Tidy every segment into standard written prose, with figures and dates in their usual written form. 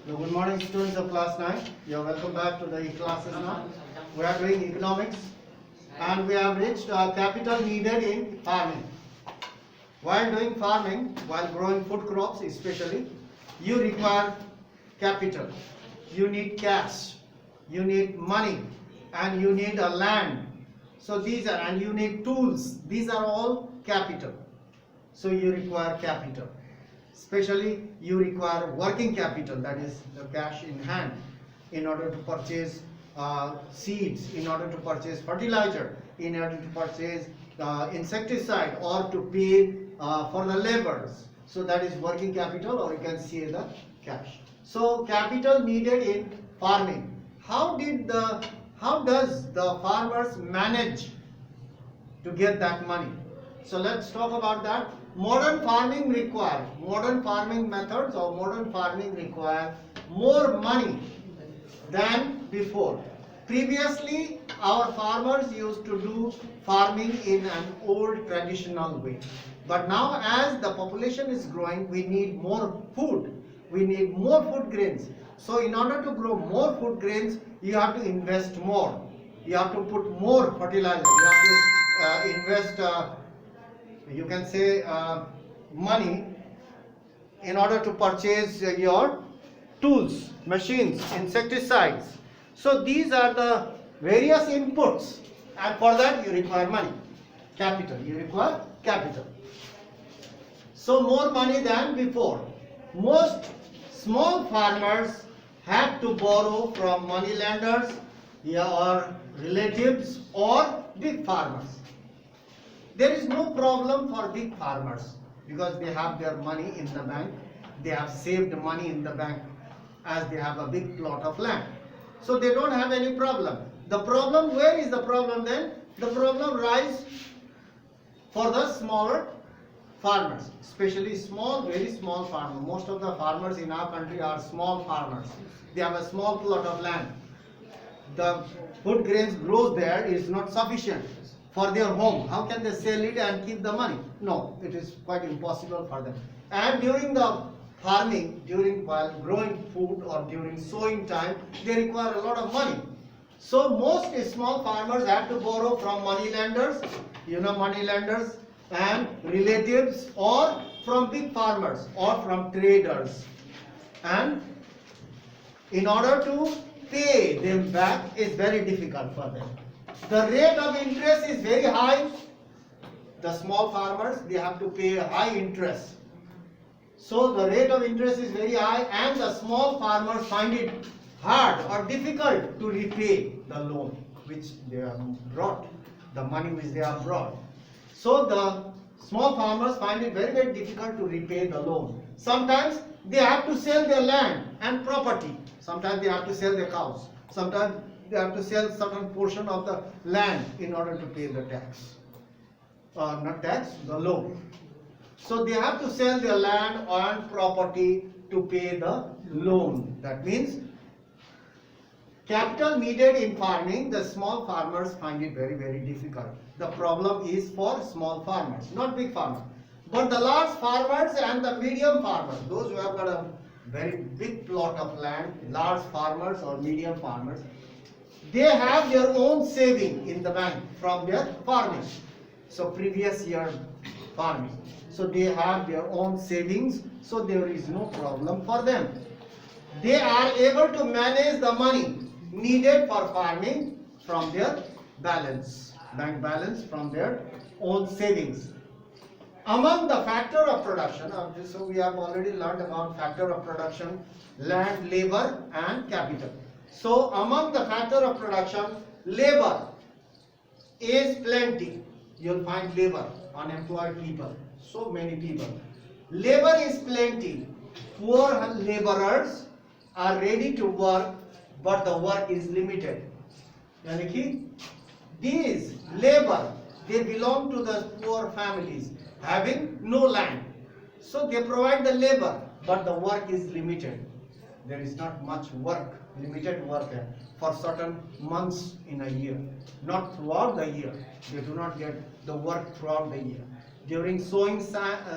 So good morning, students of class 9. You are welcome back to the classes now. We are doing economics and we have reached capital needed in farming. While doing farming, while growing food crops especially, you require capital. You need cash, you need money, and you need a land. So these are, and you need tools. These are all capital. So you require capital. Especially you require working capital, that is the cash in hand, in order to purchase seeds, in order to purchase fertilizer, in order to purchase insecticide, or to pay for the laborers. So that is working capital, or you can say the cash. So capital needed in farming. How does the farmers manage to get that money? So let's talk about that. Modern farming methods or modern farming require more money than before. Previously, our farmers used to do farming in an old traditional way. But now as the population is growing, we need more food. We need more food grains. So in order to grow more food grains, you have to invest more. You have to put more fertilizer. You have to invest you can say money in order to purchase your tools, machines, insecticides. So these are the various inputs, and for that you require money, capital. You require capital. So more money than before. Most small farmers have to borrow from money lenders or relatives or big farmers. There is no problem for big farmers because they have their money in the bank. They have saved money in the bank as they have a big plot of land. So they don't have any problem. The problem, where is the problem then? The problem rises for the smaller farmers, especially small, very small farmers. Most of the farmers in our country are small farmers. They have a small plot of land. The food grains grows there is not sufficient for their home. How can they sell it and keep the money? No, it is quite impossible for them. And during the farming, while growing food or during sowing time, they require a lot of money. So most small farmers have to borrow from money lenders, money lenders and relatives, or from big farmers or from traders. And in order to pay them back is very difficult for them. The rate of interest is very high. The small farmers, they have to pay high interest. So the rate of interest is very high, and the small farmers find it hard or difficult to repay the loan which they have brought, the money which they have brought. So the small farmers find it very, very difficult to repay the loan. Sometimes they have to sell their land and property. Sometimes they have to sell their cows. Sometimes they have to sell certain portion of the land in order to pay the tax. Not tax, the loan. So they have to sell their land and property to pay the loan. That means capital needed in farming, the small farmers find it very, very difficult. The problem is for small farmers, not big farmers. But the large farmers and the medium farmers, those who have got a very big plot of land, large farmers or medium farmers, they have their own saving in the bank from their farming. So previous year farming. So they have their own savings, so there is no problem for them. They are able to manage the money needed for farming from their balance, bank balance, from their own savings. Among the factor of production, so we have already learned about factor of production, land, labor and capital. So among the factor of production, labor is plenty. You'll find labor, unemployed people, so many people. Labor is plenty. Poor laborers are ready to work, but the work is limited. These labor, they belong to the poor families having no land. So they provide the labor, but the work is limited. There is not much work, limited work for certain months in a year. Not throughout the year. They do not get the work throughout the year. During sowing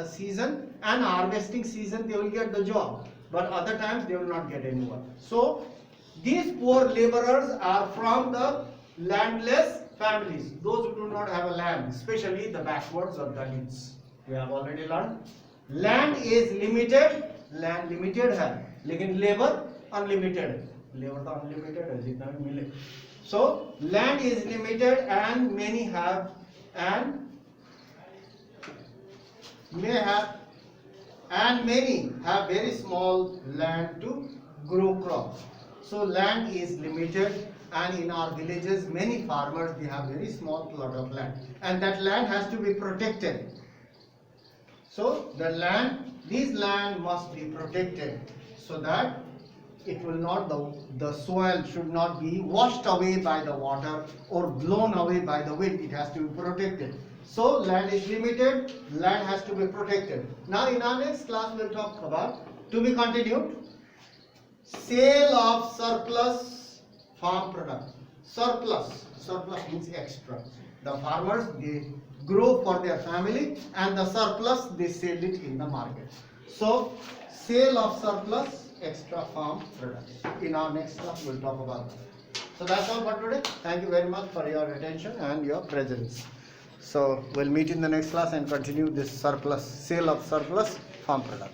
season and harvesting season, they will get the job. but other times they will not get any work. So these poor laborers are from the landless families, those who do not have a land, especially the backwards or gullies. We have already learned. Land is limited, land limited है, लेकिन labor unlimited है. Labor तो unlimited है, जितना भी मिले. So land is limited and many have and many have very small land to grow crops. So land is limited, and in our villages many farmers, they have very small plot of land, and that land has to be protected. So this land must be protected so that it will not, the soil should not be washed away by the water or blown away by the wind. It has to be protected. So land is limited, land has to be protected. Now in our next class we'll talk about, to be continued, sale of surplus farm product. Surplus means extra. The farmers, they grow for their family, and the surplus they sell it in the market. So sale of surplus extra farm products. In our next class we'll talk about that. So that's all for today. Thank you very much for your attention and your presence. So we'll meet in the next class and continue this sale of surplus farm products.